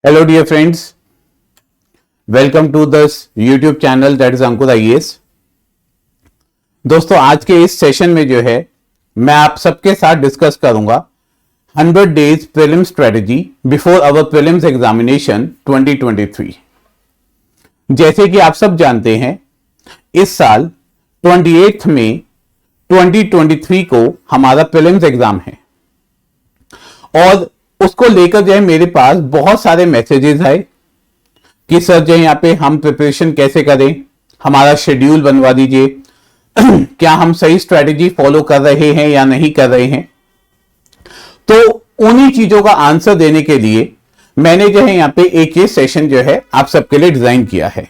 Hello dear friends, welcome to this YouTube channel that is Ankur IAS। दोस्तों आज के इस सेशन में जो है मैं आप सबके साथ डिस्कस करूंगा 100 डेज प्रीलिम स्ट्रेटजी बिफोर अवर प्रीलिम्स एग्जामिनेशन 2023। जैसे कि आप सब जानते हैं इस साल 28 मई 2023 को हमारा प्रीलिम्स एग्जाम है और उसको लेकर जो है मेरे पास बहुत सारे मैसेजेस आए कि सर जो यहाँ पे हम प्रिपरेशन कैसे करें, हमारा शेड्यूल बनवा दीजिए, क्या हम सही स्ट्रेटेजी फॉलो कर रहे हैं या नहीं कर रहे हैं। तो उन्हीं चीजों का आंसर देने के लिए मैंने जो है यहाँ पे एक ये सेशन जो है आप सबके लिए डिजाइन किया है।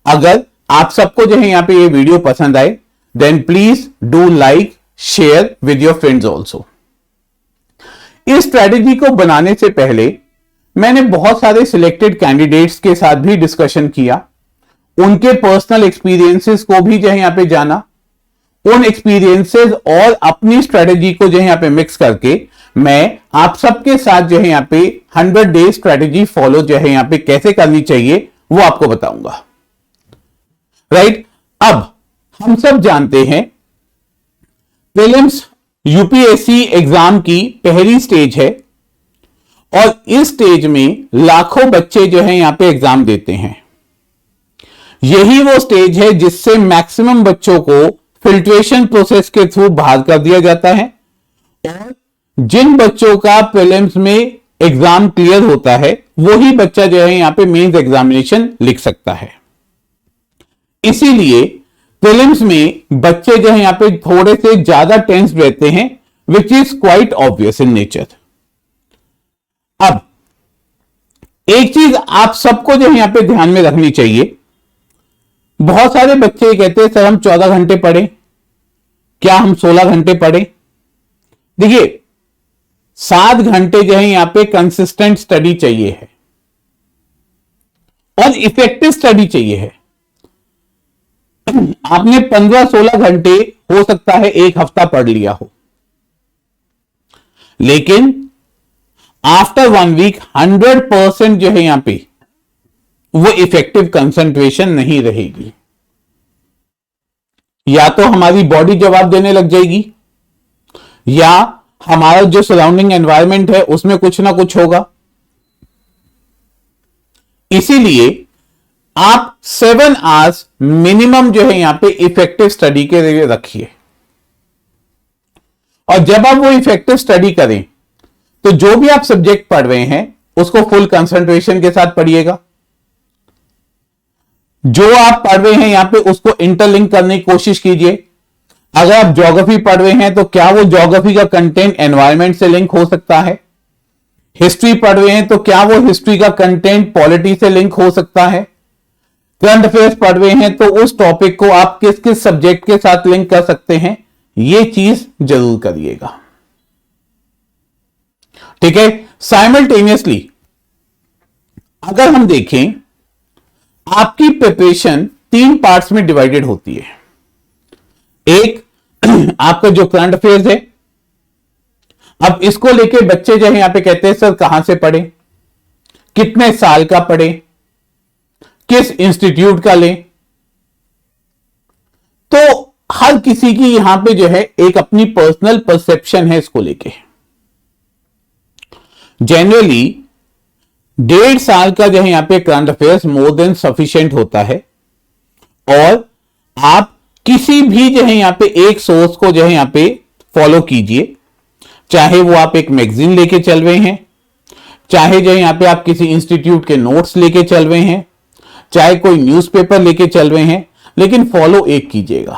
अगर आप सबको जो है यहाँ पे ये वीडियो पसंद आए then please do like share with your friends also. इस स्ट्रेटेजी को बनाने से पहले मैंने बहुत सारे सिलेक्टेड कैंडिडेट्स के साथ भी डिस्कशन किया, उनके पर्सनल एक्सपीरियंसेस को भी जो है यहां पे जाना, उन एक्सपीरियंसेस और अपनी स्ट्रेटेजी को जो है यहां पे मिक्स करके मैं आप सबके साथ जो है यहां पे 100 डेज स्ट्रेटेजी फॉलो जो है यहां पे कैसे करनी चाहिए वो आपको बताऊंगा। राइट, अब हम सब जानते हैं प्रीलिम्स यूपीएससी एग्जाम की पहली स्टेज है और इस स्टेज में लाखों बच्चे जो है यहां पे एग्जाम देते हैं। यही वो स्टेज है जिससे मैक्सिमम बच्चों को फिल्ट्रेशन प्रोसेस के थ्रू बाहर कर दिया जाता है और जिन बच्चों का प्रीलिम्स में एग्जाम क्लियर होता है वही बच्चा जो है यहां पे मेंस एग्जामिनेशन लिख सकता है। इसीलिए प्रीलिम्स में बच्चे जो है यहां पे थोड़े से ज्यादा टेंस रहते हैं which is quite obvious in nature. अब एक चीज आप सबको जो है यहां पे ध्यान में रखनी चाहिए, बहुत सारे बच्चे कहते हैं सर हम 14 घंटे पढ़े, क्या हम 16 घंटे पढ़े। देखिए 7 घंटे जो है यहां पे कंसिस्टेंट स्टडी चाहिए है और इफेक्टिव स्टडी चाहिए है। आपने 15-16 घंटे हो सकता है एक हफ्ता पढ़ लिया हो, लेकिन आफ्टर 1 वीक 100% जो है यहां पे वो इफेक्टिव कंसंट्रेशन नहीं रहेगी। या तो हमारी बॉडी जवाब देने लग जाएगी या हमारा जो सराउंडिंग एनवायरनमेंट है उसमें कुछ ना कुछ होगा। इसीलिए आप 7 आवर्स मिनिमम जो है यहां पे इफेक्टिव स्टडी के लिए रखिए और जब आप वो इफेक्टिव स्टडी करें तो जो भी आप सब्जेक्ट पढ़ रहे हैं उसको फुल कंसंट्रेशन के साथ पढ़िएगा। जो आप पढ़ रहे हैं यहां पे उसको इंटरलिंक करने की कोशिश कीजिए। अगर आप ज्योग्राफी पढ़ रहे हैं तो क्या वो ज्योग्राफी का कंटेंट एनवायरनमेंट से लिंक हो सकता है। हिस्ट्री पढ़ रहे हैं तो क्या वो हिस्ट्री का कंटेंट पॉलिटी से लिंक हो सकता है। करंट अफेयर्स पढ़ रहे हैं तो उस टॉपिक को आप किस किस सब्जेक्ट के साथ लिंक कर सकते हैं, यह चीज जरूर करिएगा। ठीक है, साइमल्टेनियसली अगर हम देखें आपकी प्रिपरेशन 3 पार्ट्स में डिवाइडेड होती है। एक आपका जो करंट अफेयर्स है, अब इसको लेके बच्चे जो है यहां पे कहते हैं सर कहां से पढ़े, कितने साल का पढ़े, किस इंस्टीट्यूट का लें। तो हर किसी की यहां पे जो है एक अपनी पर्सनल परसेप्शन है इसको लेके। जनरली 1.5 साल का जो है यहां पे current affairs more than sufficient होता है और आप किसी भी जो है यहां पे एक सोर्स को जो है यहां पे फॉलो कीजिए, चाहे वो आप एक मैगजीन लेके चल रहे हैं, चाहे जो है यहां पे आप किसी इंस्टीट्यूट के नोट्स लेके चल रहे हैं, चाहे कोई न्यूज़पेपर लेके चल रहे हैं, लेकिन फॉलो एक कीजिएगा।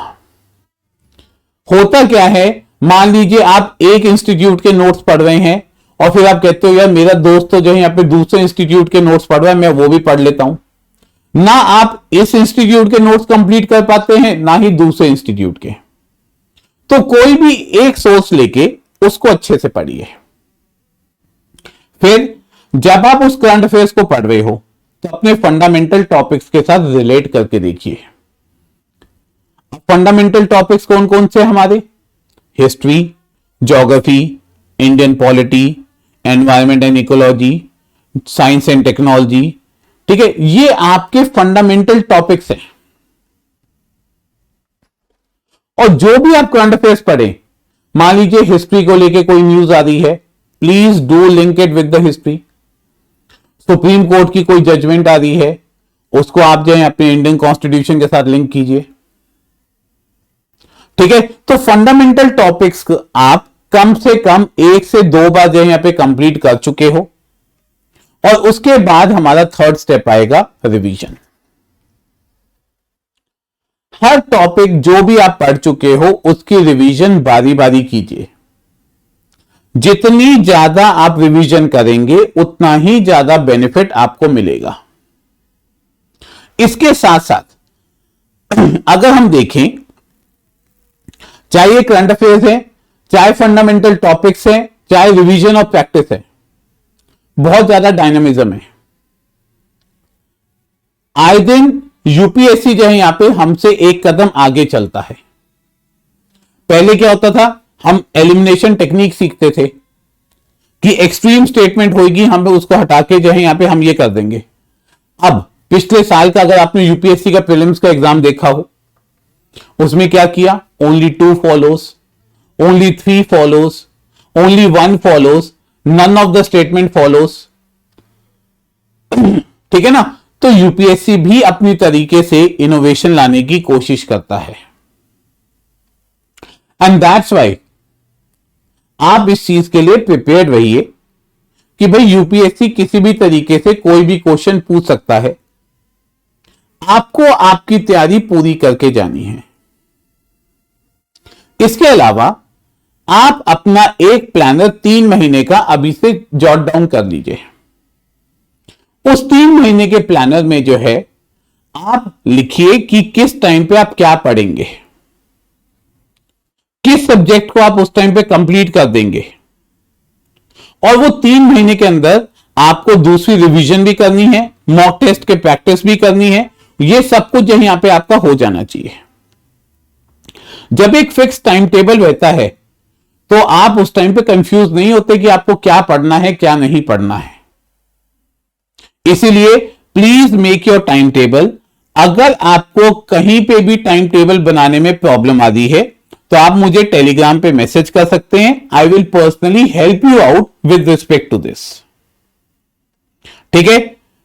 होता क्या है, मान लीजिए आप एक इंस्टीट्यूट के नोट्स पढ़ रहे हैं और फिर आप कहते हो यार मेरा दोस्त तो जो है यहां पे दूसरे इंस्टीट्यूट के नोट्स पढ़ रहा है, मैं वो भी पढ़ लेता हूं। ना आप इस इंस्टीट्यूट के नोट्स कंप्लीट कर पाते हैं ना ही दूसरे इंस्टीट्यूट के। तो कोई भी एक सोर्स लेके उसको अच्छे से पढ़िए। फिर जब आप उस करंट अफेयर्स को पढ़ रहे हो तो अपने फंडामेंटल टॉपिक्स के साथ रिलेट करके देखिए। फंडामेंटल टॉपिक्स कौन कौन से हमारे, history, geography, Indian polity, environment and ecology, science and technology, ठीक है, ये आपके फंडामेंटल टॉपिक्स हैं। और जो भी आप करंट अफेयर्स पढ़े, मान लीजिए हिस्ट्री को लेके कोई न्यूज आ रही है, please do link it with the history. Supreme court की कोई जजमेंट आ रही है, उसको आप जो है अपने इंडियन कॉन्स्टिट्यूशन के साथ लिंक कीजिए, ठीक है। तो फंडामेंटल टॉपिक्स आप कम से कम 1 से 2 बार जो है यहां पे कंप्लीट कर चुके हो, और उसके बाद हमारा थर्ड स्टेप आएगा रिवीजन। हर टॉपिक जो भी आप पढ़ चुके हो उसकी रिवीजन बारी बारी कीजिए। जितनी ज्यादा आप रिवीजन करेंगे उतना ही ज्यादा बेनिफिट आपको मिलेगा। इसके साथ साथ अगर हम देखें, चाहे करंट अफेयर्स है, चाहे फंडामेंटल टॉपिक्स है, चाहे रिवीजन और प्रैक्टिस है, बहुत ज्यादा डायनामिज्म है। आए दिन यूपीएससी जो है यहां पे हमसे एक कदम आगे चलता है। पहले क्या होता था, हम एलिमिनेशन टेक्निक सीखते थे कि एक्सट्रीम स्टेटमेंट होगी, हम उसको हटा के जो है यहां पे हम ये कर देंगे। अब पिछले साल का अगर आपने यूपीएससी का प्रीलिम्स का एग्जाम देखा हो, उसमें क्या किया, only 2 follows, only 3 follows, only 1 follows, none of the statement follows, ठीक है ना। तो यूपीएससी भी अपनी तरीके से इनोवेशन लाने की कोशिश करता है, एंड दैट्स वाई आप इस चीज के लिए प्रिपेयर्ड रहिए कि भाई यूपीएससी किसी भी तरीके से कोई भी क्वेश्चन पूछ सकता है, आपको आपकी तैयारी पूरी करके जानी है। इसके अलावा आप अपना एक प्लानर 3 महीने का अभी से जॉट डाउन कर लीजिए। उस 3 महीने के प्लानर में जो है आप लिखिए कि किस टाइम पे आप क्या पढ़ेंगे, किस सब्जेक्ट को आप उस टाइम पे कंप्लीट कर देंगे, और वो 3 महीने के अंदर आपको दूसरी रिवीजन भी करनी है, मॉक टेस्ट के प्रैक्टिस भी करनी है। ये सब कुछ जो यहां पे आपका हो जाना चाहिए। जब एक फिक्स टाइम टेबल रहता है तो आप उस टाइम पे कंफ्यूज नहीं होते कि आपको क्या पढ़ना है क्या नहीं पढ़ना है। इसीलिए please make your time table. अगर आपको कहीं पे भी टाइम टेबल बनाने में प्रॉब्लम आ रही है तो आप मुझे टेलीग्राम पे मैसेज कर सकते हैं। I will personally help you out with respect to this, ठीक है।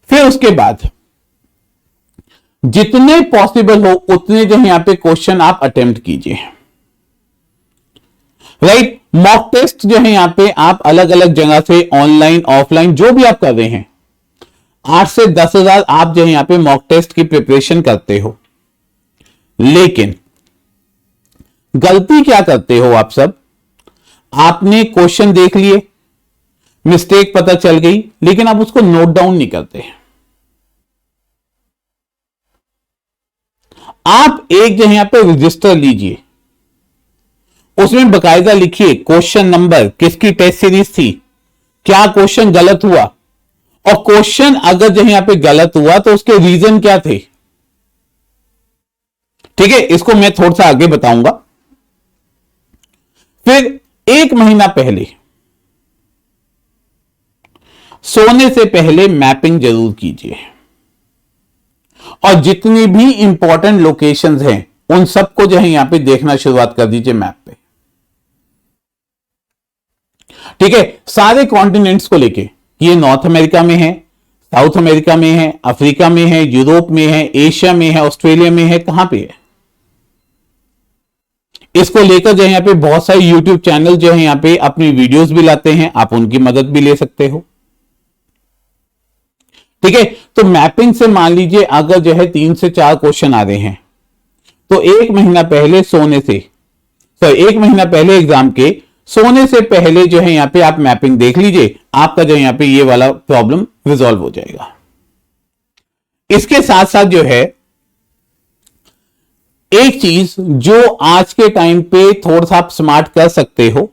फिर उसके बाद जितने पॉसिबल हो उतने जो यहां पे क्वेश्चन आप अटेम्प्ट कीजिए, राइट। मॉक टेस्ट जो है यहां पे आप अलग अलग जगह से ऑनलाइन ऑफलाइन जो भी आप कर रहे हैं, 8 से 10,000 आप जो है यहां पे मॉक टेस्ट की प्रिपरेशन करते हो। लेकिन गलती क्या करते हो आप सब, आपने क्वेश्चन देख लिए, मिस्टेक पता चल गई, लेकिन आप उसको नोट डाउन नहीं करते। आप एक जो यहां पे रजिस्टर लीजिए, उसमें बकायदा लिखिए क्वेश्चन नंबर, किसकी टेस्ट सीरीज थी, क्या क्वेश्चन गलत हुआ, और क्वेश्चन अगर जो यहां पे गलत हुआ तो उसके रीजन क्या थे, ठीक है। इसको मैं थोड़ा सा आगे बताऊंगा। फिर 1 महीना पहले, सोने से पहले मैपिंग जरूर कीजिए, और जितनी भी इंपॉर्टेंट लोकेशंस हैं उन सबको जो है यहां पे देखना शुरुआत कर दीजिए मैप पे, ठीक है। सारे कॉन्टिनेंट्स को लेके, ये नॉर्थ अमेरिका में है, साउथ अमेरिका में है, अफ्रीका में है, यूरोप में है, एशिया में है, ऑस्ट्रेलिया में है, कहां पे है। इसको लेकर जो है यहां पे बहुत सारे यूट्यूब चैनल जो है यहां पे अपनी वीडियोस भी लाते हैं, आप उनकी मदद भी ले सकते हो, ठीक है। तो मैपिंग से मान लीजिए अगर जो है 3 से 4 क्वेश्चन आ रहे हैं तो 1 महीना पहले एक महीना पहले एग्जाम के सोने से पहले जो है यहां पे आप मैपिंग देख लीजिए, आपका जो यहां पे ये वाला प्रॉब्लम रिजॉल्व हो जाएगा। इसके साथ साथ जो है एक चीज जो आज के टाइम पे थोड़ा सा आप स्मार्ट कर सकते हो,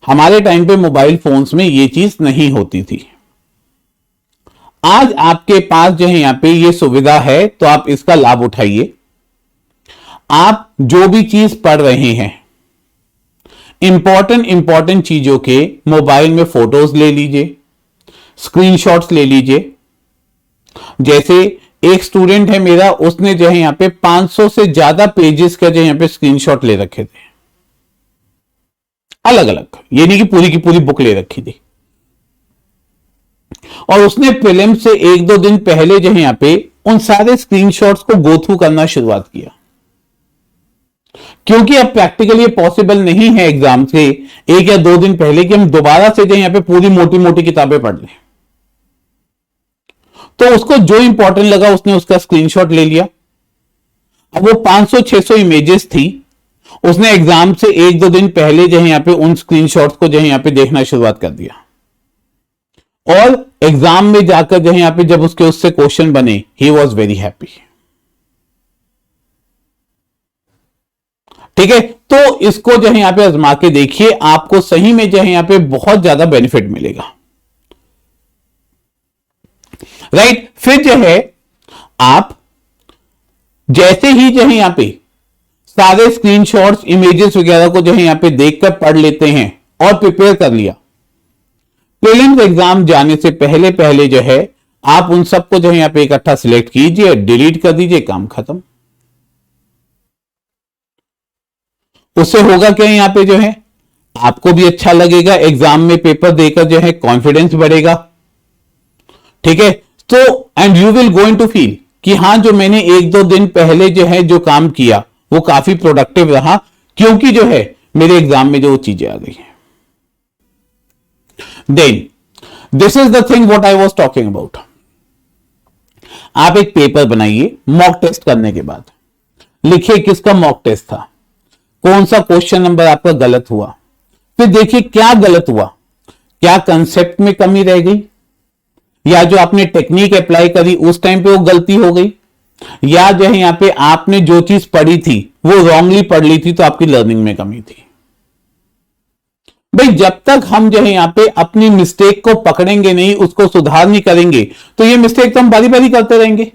हमारे टाइम पे मोबाइल फोन्स में ये चीज नहीं होती थी। आज आपके पास जो है यहां पे ये सुविधा है, तो आप इसका लाभ उठाइए। आप जो भी चीज पढ़ रहे हैं, इंपॉर्टेंट चीजों के मोबाइल में फोटोज ले लीजिए, स्क्रीनशॉट्स ले लीजिए। जैसे एक स्टूडेंट है मेरा, उसने जो है यहां पे 500 से ज्यादा पेजेस का जो यहां पे स्क्रीनशॉट ले रखे थे, अलग अलग, ये नहीं कि पूरी की पूरी बुक ले रखी थी। और उसने प्रीलिम से एक दो दिन पहले जो है यहां पे उन सारे स्क्रीनशॉट्स को गो थ्रू करना शुरुआत किया, क्योंकि अब प्रैक्टिकली ये पॉसिबल नहीं है एग्जाम से एक या दो दिन पहले कि हम दोबारा से जो यहां पे पूरी मोटी मोटी किताबें पढ़ लें। तो उसको जो इंपॉर्टेंट लगा उसने उसका स्क्रीनशॉट ले लिया। अब वो 500-600 इमेजेस थी, उसने एग्जाम से एक दो दिन पहले जो है यहां पे उन स्क्रीनशॉट्स को जो है यहां पे देखना शुरुआत कर दिया, और एग्जाम में जाकर जो है यहां पे जब उसके उससे क्वेश्चन बने, ही वॉज वेरी हैप्पी। ठीक है, तो इसको जो है यहां पे आजमा के देखिए, आपको सही में जो है यहां पे बहुत ज्यादा बेनिफिट मिलेगा। राइट, फिर जो है आप जैसे ही जो है यहां पे सारे स्क्रीनशॉट्स, इमेजेस वगैरह को जो है यहां पे देखकर पढ़ लेते हैं और प्रिपेयर कर लिया, प्रीलिम्स एग्जाम जाने से पहले पहले जो है आप उन सबको जो है यहां पे इकट्ठा सिलेक्ट कीजिए, डिलीट कर दीजिए, काम खत्म। उससे होगा क्या, यहां पे जो है आपको भी अच्छा लगेगा, एग्जाम में पेपर देकर जो है कॉन्फिडेंस बढ़ेगा। ठीक है, तो and you will going to feel कि हां, जो मैंने एक दो दिन पहले जो है जो काम किया वो काफी प्रोडक्टिव रहा, क्योंकि जो है मेरे एग्जाम में जो चीजें आ गई हैं। Then this is the thing what I was talking about. आप एक पेपर बनाइए मॉक टेस्ट करने के बाद, लिखिए किसका मॉक टेस्ट था, कौन सा क्वेश्चन नंबर आपका गलत हुआ, फिर देखिए क्या गलत हुआ, क्या कंसेप्ट में कमी रह गई, या जो आपने टेक्निक अप्लाई करी उस टाइम पे वो गलती हो गई, या जो है यहां पे आपने जो चीज पढ़ी थी वो रॉन्गली पढ़ ली थी तो आपकी लर्निंग में कमी थी। भाई जब तक हम जो है यहां पे अपनी मिस्टेक को पकड़ेंगे नहीं, उसको सुधार नहीं करेंगे, तो ये मिस्टेक तो हम बारी बारी करते रहेंगे।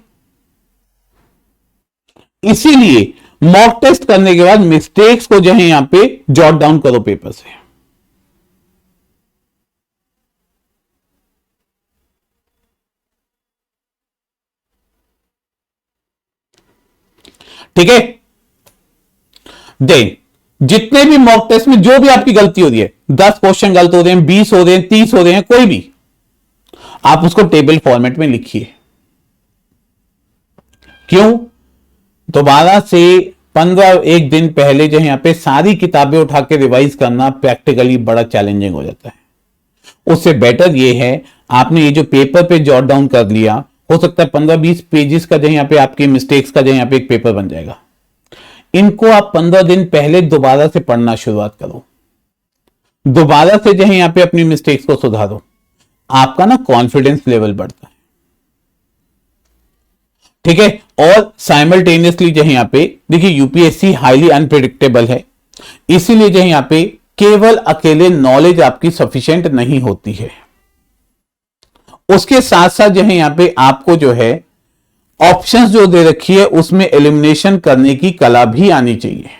इसीलिए मॉक टेस्ट करने के बाद मिस्टेक्स को जो है यहां पे जॉट डाउन करो पेपर से। ठीक है, देन जितने भी मॉक टेस्ट में जो भी आपकी गलती हो रही है, 10 क्वेश्चन गलत हो रहे हैं, 20 हो रहे हैं, 30 हो रहे हैं, कोई भी, आप उसको टेबल फॉर्मेट में लिखिए। क्यों? दोबारा से 15 एक दिन पहले जो है यहां पे सारी किताबें उठा के रिवाइज करना प्रैक्टिकली बड़ा चैलेंजिंग हो जाता है। उससे बेटर ये है आपने ये जो पेपर पे जॉट डाउन कर लिया, हो सकता है 15-20 पेजेस का जो यहां पे आपकी मिस्टेक्स का जो यहां पे एक पेपर बन जाएगा। इनको आप 15 दिन पहले दोबारा से पढ़ना शुरुआत करो, दोबारा से जो है यहां पे अपनी मिस्टेक्स को सुधारो, आपका ना कॉन्फिडेंस लेवल बढ़ता है। ठीक है, और साइमल्टेनियसली जो है यहां पे देखिए यूपीएससी हाईली अनप्रेडिक्टेबल है, इसीलिए जो है यहां पे केवल अकेले नॉलेज आपकी सफिशिएंट नहीं होती है, उसके साथ साथ जो है यहां पे आपको जो है ऑप्शंस जो दे रखी है उसमें एलिमिनेशन करने की कला भी आनी चाहिए।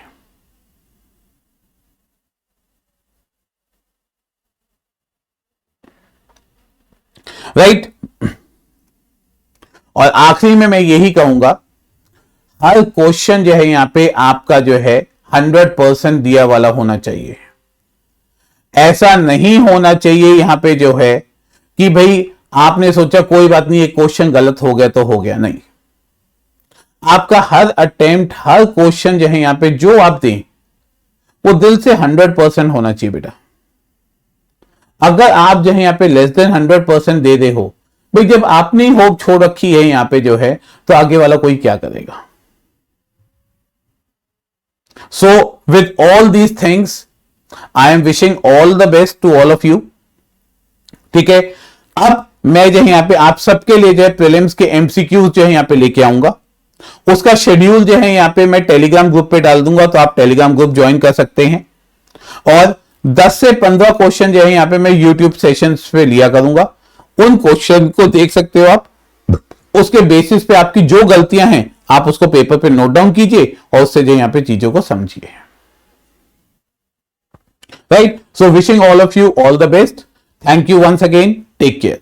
राइट, और आखिरी में मैं यही कहूंगा, हर क्वेश्चन जो है यहां पे आपका जो है 100% दिया वाला होना चाहिए। ऐसा नहीं होना चाहिए यहां पे जो है कि भाई आपने सोचा कोई बात नहीं, एक क्वेश्चन गलत हो गया तो हो गया, नहीं। आपका हर अटेम्प्ट, हर क्वेश्चन जो है यहां पे जो आप दें वो दिल से 100% होना चाहिए बेटा। अगर आप जो है यहां पे लेस देन 100% दे दे हो, भाई जब आपने होप छोड़ रखी है यहां पे जो है, तो आगे वाला कोई क्या करेगा। So with all these things I am wishing all the best to all of you. ठीक है, अब मैं जो है यहां पे आप सबके लिए जो है प्रीलिम्स के एमसीक्यूज जो है यहां पे लेके आऊंगा, उसका शेड्यूल जो है यहां पे मैं टेलीग्राम ग्रुप पे डाल दूंगा, तो आप टेलीग्राम ग्रुप ज्वाइन कर सकते हैं। और 10 से 15 क्वेश्चन जो है यहां पे मैं यूट्यूब सेशंस पे लिया करूंगा, उन क्वेश्चन को देख सकते हो आप, उसके बेसिस पे आपकी जो गलतियां हैं आप उसको पेपर पे नोट डाउन कीजिए और उससे जो यहां पे चीजों को समझिए। Right, so wishing all of you all the best, thank you once again, take care.